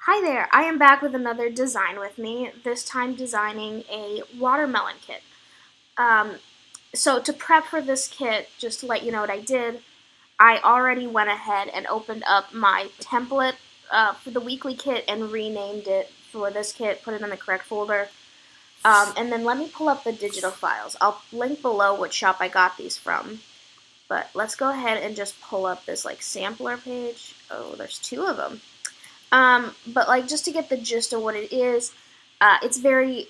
Hi there, I am back with another design with me, this time designing a watermelon kit. Um, so to prep for this kit, just to let you know what I did, I already went ahead and opened up my template for the weekly kit and renamed it for this kit, put it in the correct folder. And then let me pull up the digital files. I'll link below what shop I got these from. But let's go ahead and just pull up this like sampler page. Oh, there's two of them. But like just to get the gist of what it is, it's very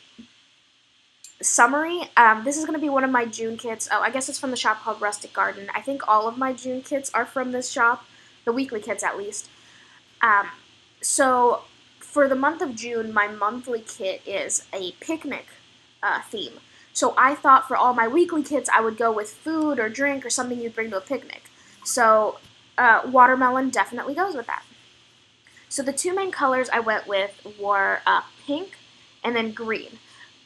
summery. This is going to be one of my June kits. Oh, I guess it's from the shop called Rustic Garden. I think all of my June kits are from this shop, the weekly kits at least. Um, so for the month of June, my monthly kit is a picnic theme. So I thought for all my weekly kits, I would go with food or drink or something you'd bring to a picnic. So watermelon definitely goes with that. So the two main colors I went with were pink and then green.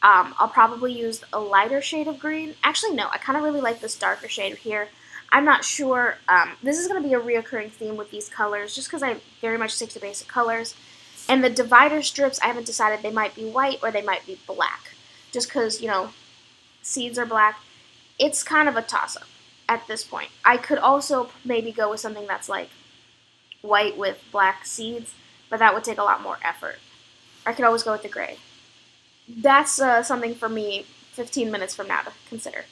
I'll probably use a lighter shade of green. Actually, no, I kind of really like this darker shade here. I'm not sure. This is going to be a reoccurring theme with these colors just because I very much stick to basic colors. And the divider strips, I haven't decided they might be white or they might be black. Just because, seeds are black. It's kind of a toss-up at this point. I could also maybe go with something that's like white with black seeds, but that would take a lot more effort. I could always go with the gray. That's something for me 15 minutes from now to consider.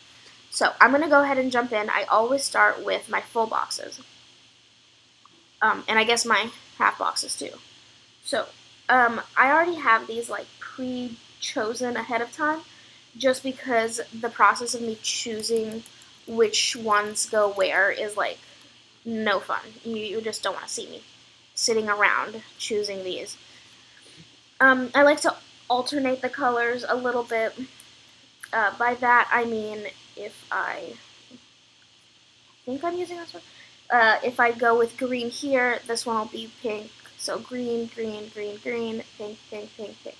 So I'm going to go ahead and jump in. I always start with my full boxes. And I guess my half boxes too. So I already have these like pre-chosen ahead of time just because the process of me choosing which ones go where is like no fun. You just don't want to see me sitting around choosing these. I like to alternate the colors a little bit. By that I mean if I think I'm using this one. If I go with green here, this one will be pink. So green, green, green, green, pink, pink, pink, pink.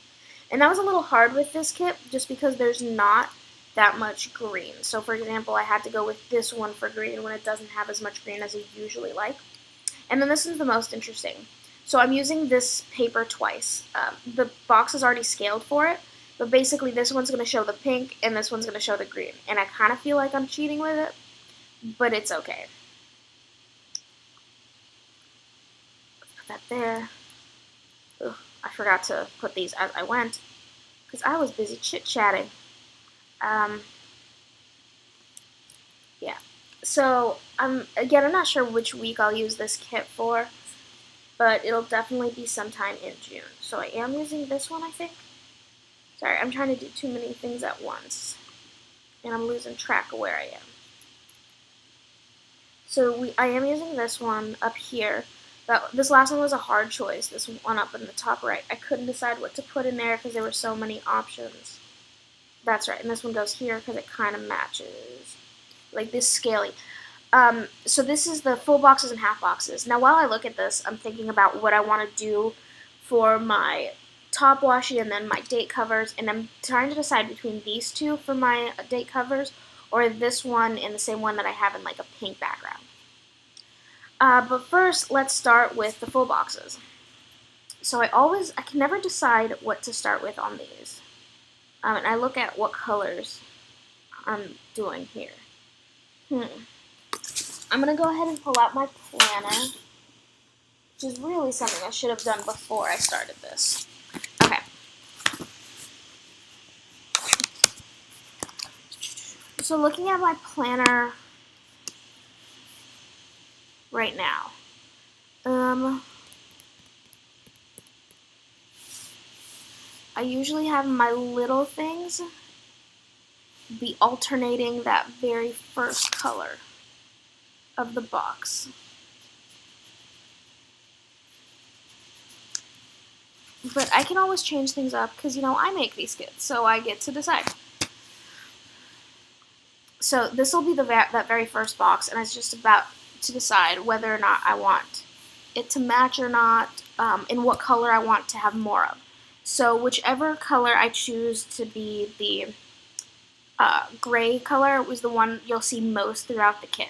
And that was a little hard with this kit just because there's not that much green. So for example, I had to go with this one for green when it doesn't have as much green as I usually like. And then this is the most interesting. So I'm using this paper twice. The box is already scaled for it, but basically this one's going to show the pink and this one's going to show the green. And I kind of feel like I'm cheating with it, but it's okay. Put that there. Ugh, I forgot to put these as I went because I was busy chit-chatting. Yeah. So again, I'm not sure which week I'll use this kit for, but it'll definitely be sometime in June. So I am using this one, I think. Sorry, I'm trying to do too many things at once, and I'm losing track of where I am. So I am using this one up here. This last one was a hard choice, this one up in the top right. I couldn't decide what to put in there because there were so many options. That's right, and this one goes here because it kind of matches. Like this scaly. So this is the full boxes and half boxes. Now while I look at this, I'm thinking about what I want to do for my top washi and then my date covers, and I'm trying to decide between these two for my date covers or this one and the same one that I have in like a pink background. But first, let's start with the full boxes. So I can never decide what to start with on these. And I look at what colors I'm doing here. I'm going to go ahead and pull out my planner, which is really something I should have done before I started this. Okay. So looking at my planner right now, I usually have my little things be alternating that very first color of the box. But I can always change things up because, I make these kits, so I get to decide. So this will be that very first box, and it's just about to decide whether or not I want it to match or not, and what color I want to have more of. So whichever color I choose to be the gray color was the one you'll see most throughout the kit.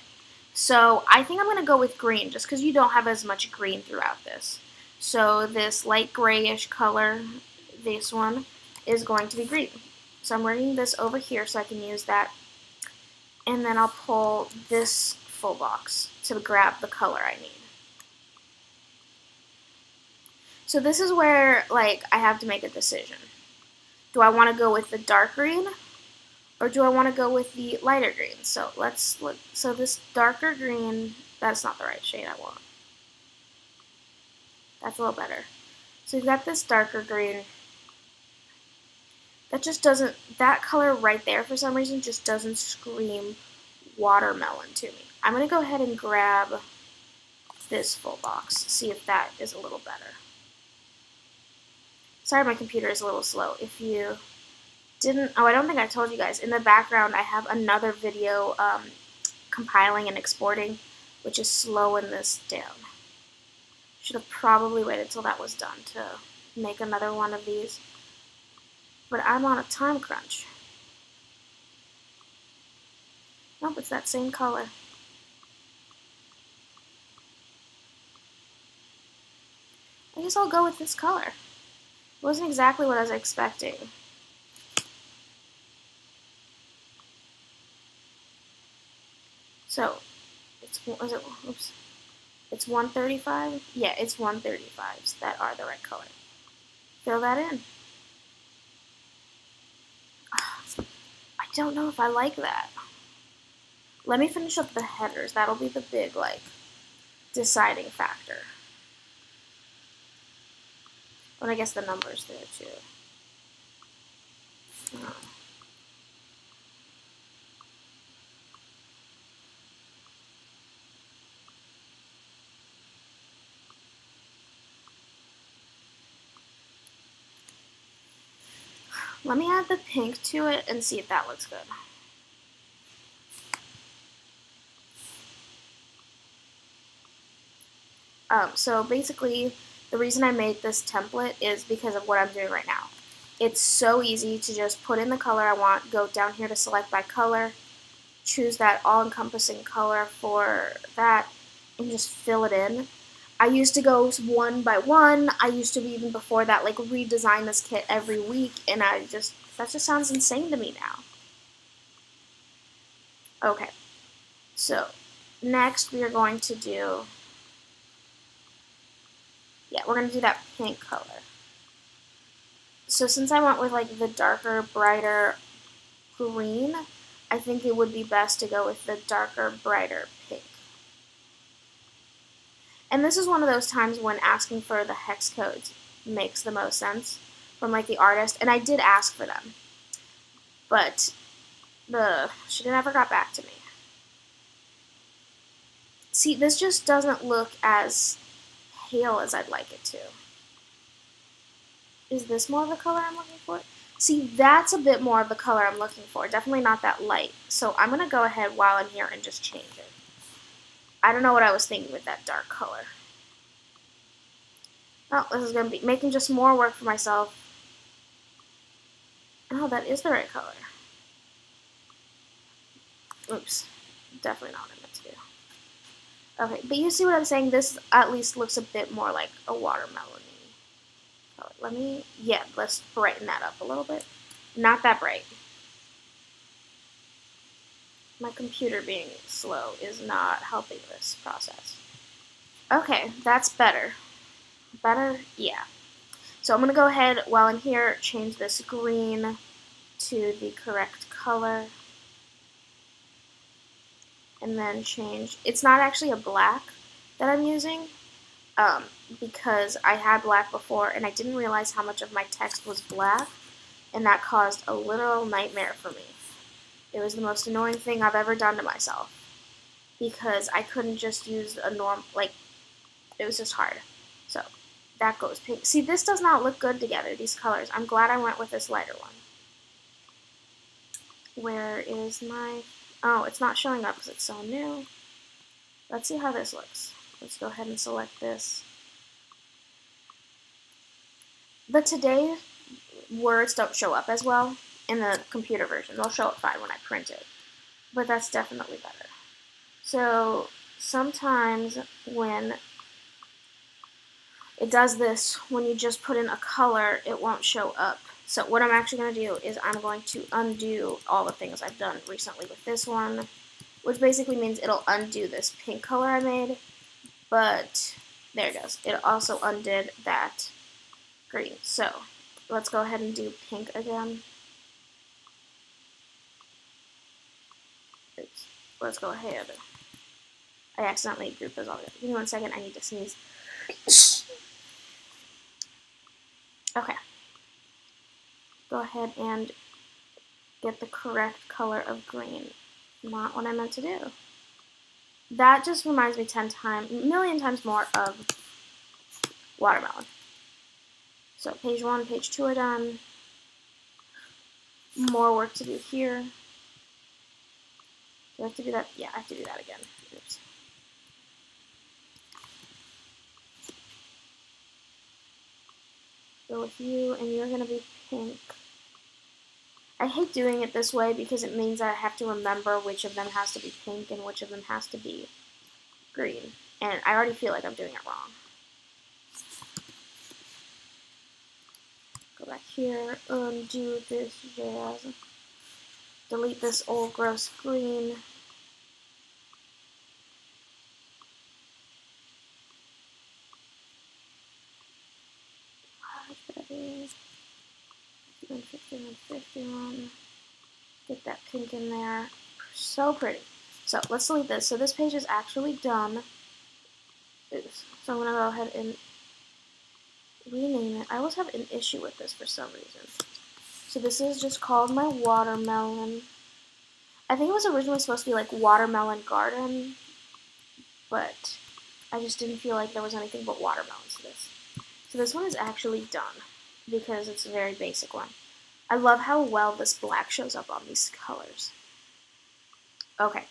So I think I'm going to go with green just because you don't have as much green throughout this. So this light grayish color, this one, is going to be green. So I'm bringing this over here so I can use that. And then I'll pull this full box to grab the color I need. So this is where, like, I have to make a decision. Do I want to go with the dark green, or do I want to go with the lighter green? So let's look. So this darker green, that's not the right shade I want. That's a little better. So we've got this darker green. That just doesn't, that color right there for some reason just doesn't scream watermelon to me. I'm going to go ahead and grab this full box, see if that is a little better. Sorry, my computer is a little slow. If you didn't, I don't think I told you guys, in the background I have another video compiling and exporting, which is slowing this down. Should have probably waited till that was done to make another one of these. But I'm on a time crunch. Nope, it's that same color. I guess I'll go with this color. It wasn't exactly what I was expecting. So, it's 135? Yeah, it's 135s that are the right color. Fill that in. I don't know if I like that. Let me finish up the headers. That'll be the big, like, deciding factor. And I guess the numbers there, too. Oh. Let me add the pink to it and see if that looks good. So basically, the reason I made this template is because of what I'm doing right now. It's so easy to just put in the color I want, go down here to select by color, choose that all-encompassing color for that, and just fill it in. I used to go one by one. I used to, even before that, like, redesign this kit every week, and that just sounds insane to me now. Okay, so next we are going to do, we're going to do that pink color. So since I went with, like, the darker, brighter green, I think it would be best to go with the darker, brighter pink. And this is one of those times when asking for the hex codes makes the most sense from, like, the artist. And I did ask for them, but she never got back to me. See, this just doesn't look as pale as I'd like it to. Is this more of the color I'm looking for? See, that's a bit more of the color I'm looking for. Definitely not that light. So I'm going to go ahead while I'm here and just change it. I don't know what I was thinking with that dark color. Oh, this is going to be making just more work for myself. Oh, that is the right color. Oops. Definitely not what I meant to do. Okay, but you see what I'm saying? This at least looks a bit more like a watermelon-y color. Let's brighten that up a little bit. Not that bright. My computer being slow is not helping this process. Okay, that's better. Better? Yeah. So I'm going to go ahead while I'm here, change this green to the correct color. And then change, it's not actually a black that I'm using, because I had black before and I didn't realize how much of my text was black, and that caused a literal nightmare for me. It was the most annoying thing I've ever done to myself, because I couldn't just use a it was just hard. So that goes pink. See, this does not look good together, these colors. I'm glad I went with this lighter one. Where is my, oh, it's not showing up because it's so new. Let's see how this looks. Let's go ahead and select this. The today words don't show up as well in the computer version. They'll show up fine when I print it, but that's definitely better. So sometimes when it does this when you just put in a color, it won't show up. So what I'm actually going to do is I'm going to undo all the things I've done recently with this one, which basically means it'll undo this pink color I made, but there it goes. It also undid that green. So let's go ahead and do pink again. Oops. Let's go ahead. I accidentally grouped those all together. Give me 1 second, I need to sneeze. Okay. Go ahead and get the correct color of green. Not what I meant to do. That just reminds me a million times more of watermelon. So page 1, page 2 are done. More work to do here. Do I have to do that? Yeah, I have to do that again. Oops. Go with you, and you're going to be pink. I hate doing it this way because it means I have to remember which of them has to be pink and which of them has to be green. And I already feel like I'm doing it wrong. Go back here, undo this jazz. Delete this old gross green. That is 51, 51. Get that pink in there. So pretty. So let's delete this. So this page is actually done. Oops. So I'm going to go ahead and rename it. I always have an issue with this for some reason. So this is just called my watermelon. I think it was originally supposed to be like watermelon garden, but I just didn't feel like there was anything but watermelons to this. So this one is actually done because it's a very basic one. I love how well this black shows up on these colors. Okay,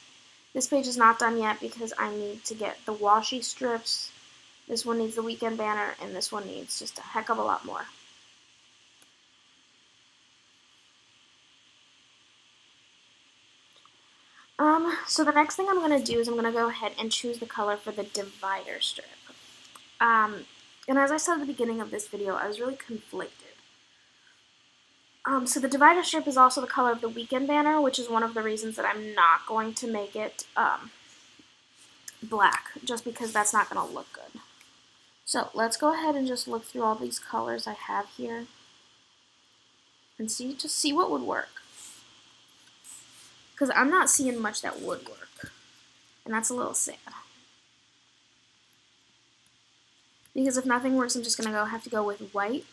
this page is not done yet because I need to get the washi strips. This one needs the weekend banner, and this one needs just a heck of a lot more. So the next thing I'm going to do is I'm going to go ahead and choose the color for the divider strip. And as I said at the beginning of this video, I was really conflicted. So the divider strip is also the color of the weekend banner, which is one of the reasons that I'm not going to make it black, just because that's not going to look good. So let's go ahead and just look through all these colors I have here and just see what would work. Because I'm not seeing much that would work, and that's a little sad. Because if nothing works, I'm just going to have to go with white.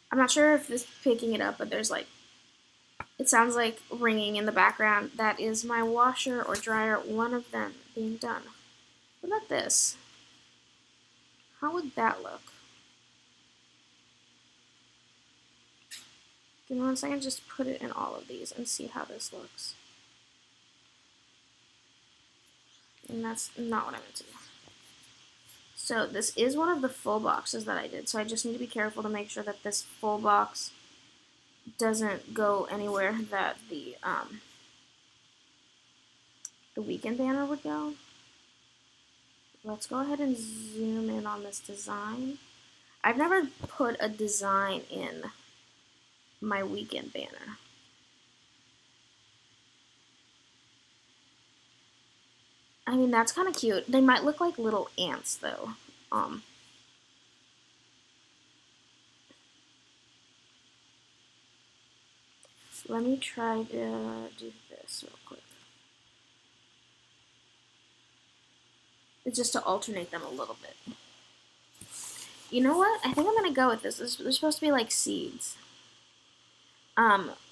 I'm not sure if this is picking it up, but there's like, it sounds like ringing in the background. That is my washer or dryer, one of them being done. What about this? How would that look? Give me 1 second, just put it in all of these and see how this looks. And that's not what I meant to do. So this is one of the full boxes that I did, so I just need to be careful to make sure that this full box doesn't go anywhere that the weekend banner would go. Let's go ahead and zoom in on this design. I've never put a design in my weekend banner. I mean, that's kind of cute. They might look like little ants, though. Let me try to do this real quick. It's just to alternate them a little bit. You know what? I think I'm gonna go with this. They're supposed to be like seeds.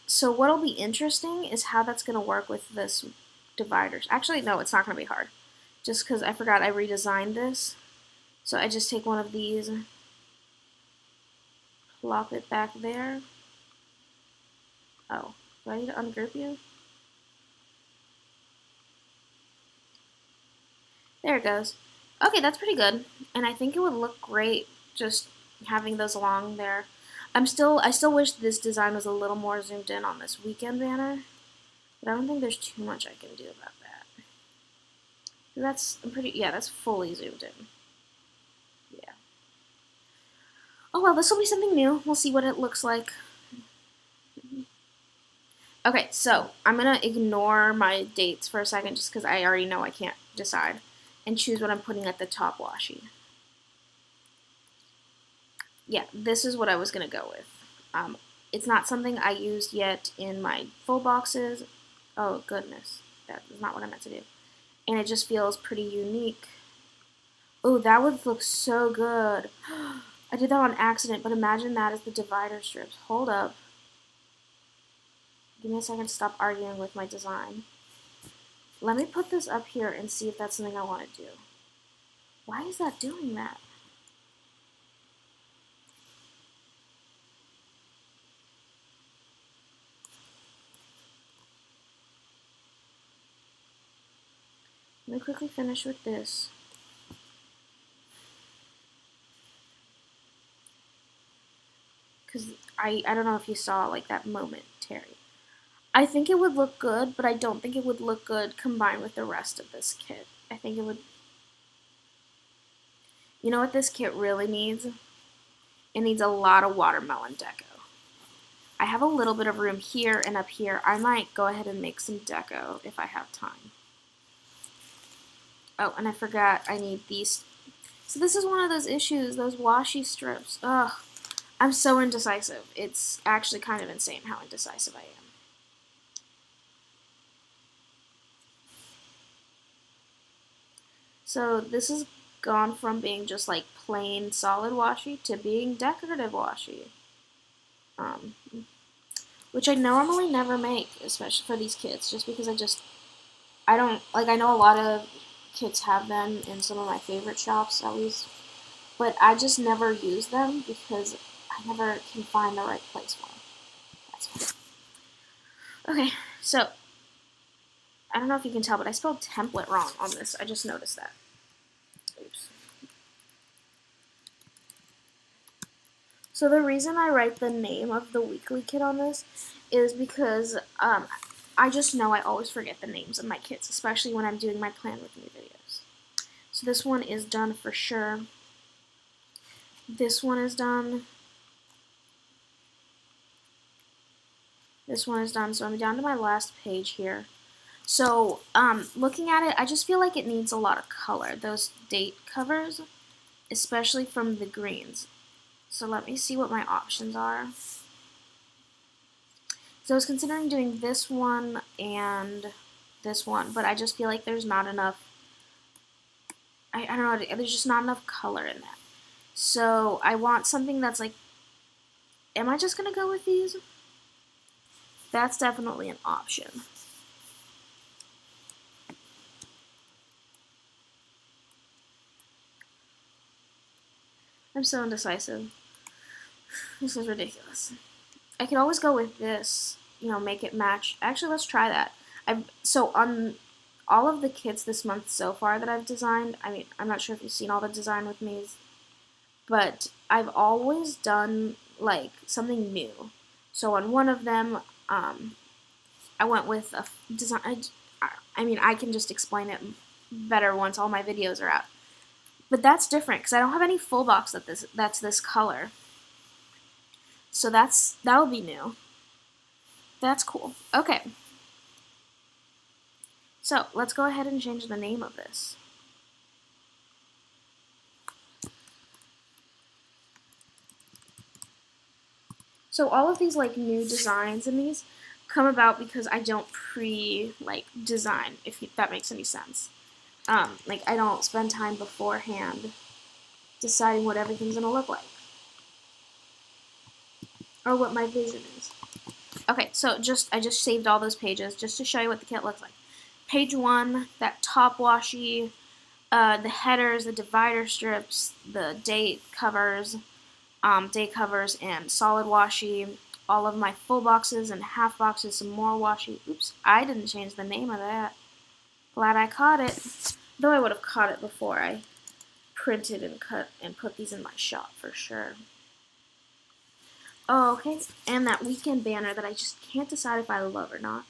So what'll be interesting is how that's gonna work with this dividers. Actually, no, it's not gonna be hard. Just because I forgot I redesigned this. So I just take one of these, plop it back there. Oh, do I need to ungroup you? There it goes. Okay, that's pretty good. And I think it would look great just having those along there. I still wish this design was a little more zoomed in on this weekend banner, but I don't think there's too much I can do about that. That's yeah, that's fully zoomed in. Yeah. Oh well, this will be something new. We'll see what it looks like. Okay, so I'm gonna ignore my dates for a second just because I already know I can't decide, and choose what I'm putting at the top washi. Yeah, this is what I was gonna go with. It's not something I used yet in my full boxes. Oh goodness, that is not what I meant to do. And it just feels pretty unique. Oh, that would look so good. I did that on accident, but imagine that as the divider strips. Hold up. Give me a second to stop arguing with my design. Let me put this up here and see if that's something I want to do. Why is that doing that? Let me quickly finish with this. Because I don't know if you saw like that momentary. I think it would look good, but I don't think it would look good combined with the rest of this kit. I think it would... You know what this kit really needs? It needs a lot of watermelon deco. I have a little bit of room here and up here. I might go ahead and make some deco if I have time. Oh, and I forgot I need these. So this is one of those issues, those washi strips. Ugh, I'm so indecisive. It's actually kind of insane how indecisive I am. So this has gone from being just like plain solid washi to being decorative washi. Which I normally never make, especially for these kits, just because I don't, like, I know a lot of kits have them in some of my favorite shops, at least, but I just never use them because I never can find the right place for them. That's fine. Okay, so, I don't know if you can tell, but I spelled template wrong on this. I just noticed that. Oops. So the reason I write the name of the weekly kit on this is because I just know I always forget the names of my kits, especially when I'm doing my Plan With Me videos. So this one is done for sure. This one is done. This one is done, so I'm down to my last page here. So, looking at it, I just feel like it needs a lot of color. Those date covers, especially from the greens. So let me see what my options are. So I was considering doing this one and this one, but I just feel like there's not enough, I don't know, there's just not enough color in that. So I want something that's like, am I just going to go with these? That's definitely an option. I'm so indecisive. This is ridiculous. I could always go with this, you know, make it match. Actually, let's try that. So on all of the kits this month so far that I've designed, I mean, I'm not sure if you've seen all the design with me, but I've always done like something new. So on one of them, I went with a design. I mean, I can just explain it better once all my videos are out. But that's different because I don't have any full box that's this color. So that'll be new. That's cool. Okay. So let's go ahead and change the name of this. So all of these like new designs in these come about because I don't design, if that makes any sense. Like I don't spend time beforehand deciding what everything's gonna look like or what my vision is. Okay, so I just saved all those pages just to show you what the kit looks like. Page 1, that top washi, the headers, the divider strips, the date covers, and solid washi, all of my full boxes and half boxes, some more washi. Oops, I didn't change the name of that. Glad I caught it. Though I would have caught it before I printed and cut and put these in my shop for sure. Oh, okay, and that weekend banner that I just can't decide if I love or not.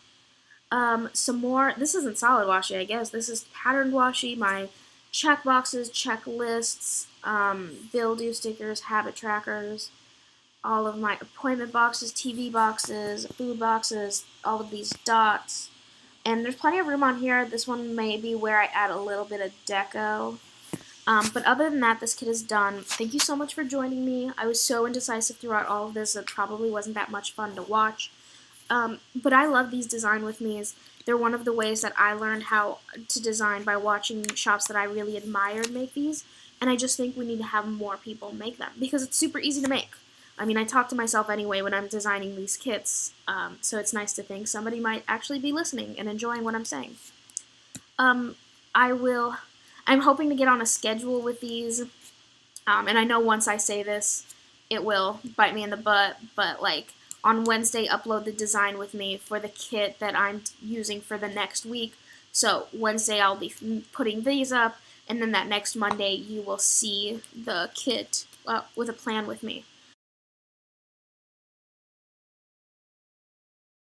Some more, this isn't solid washi, I guess. This is patterned washi, my check boxes, checklists, bill due stickers, habit trackers, all of my appointment boxes, TV boxes, food boxes, all of these dots. And there's plenty of room on here. This one may be where I add a little bit of deco. But other than that, this kit is done. Thank you so much for joining me. I was so indecisive throughout all of this. It probably wasn't that much fun to watch. But I love these design with me's. They're one of the ways that I learned how to design by watching shops that I really admired make these. And I just think we need to have more people make them because it's super easy to make. I mean, I talk to myself anyway when I'm designing these kits, so it's nice to think somebody might actually be listening and enjoying what I'm saying. Um, I'm hoping to get on a schedule with these, and I know once I say this, it will bite me in the butt, but like on Wednesday, upload the design with me for the kit that I'm using for the next week. So Wednesday, I'll be putting these up, and then that next Monday, you will see the kit with a plan with me.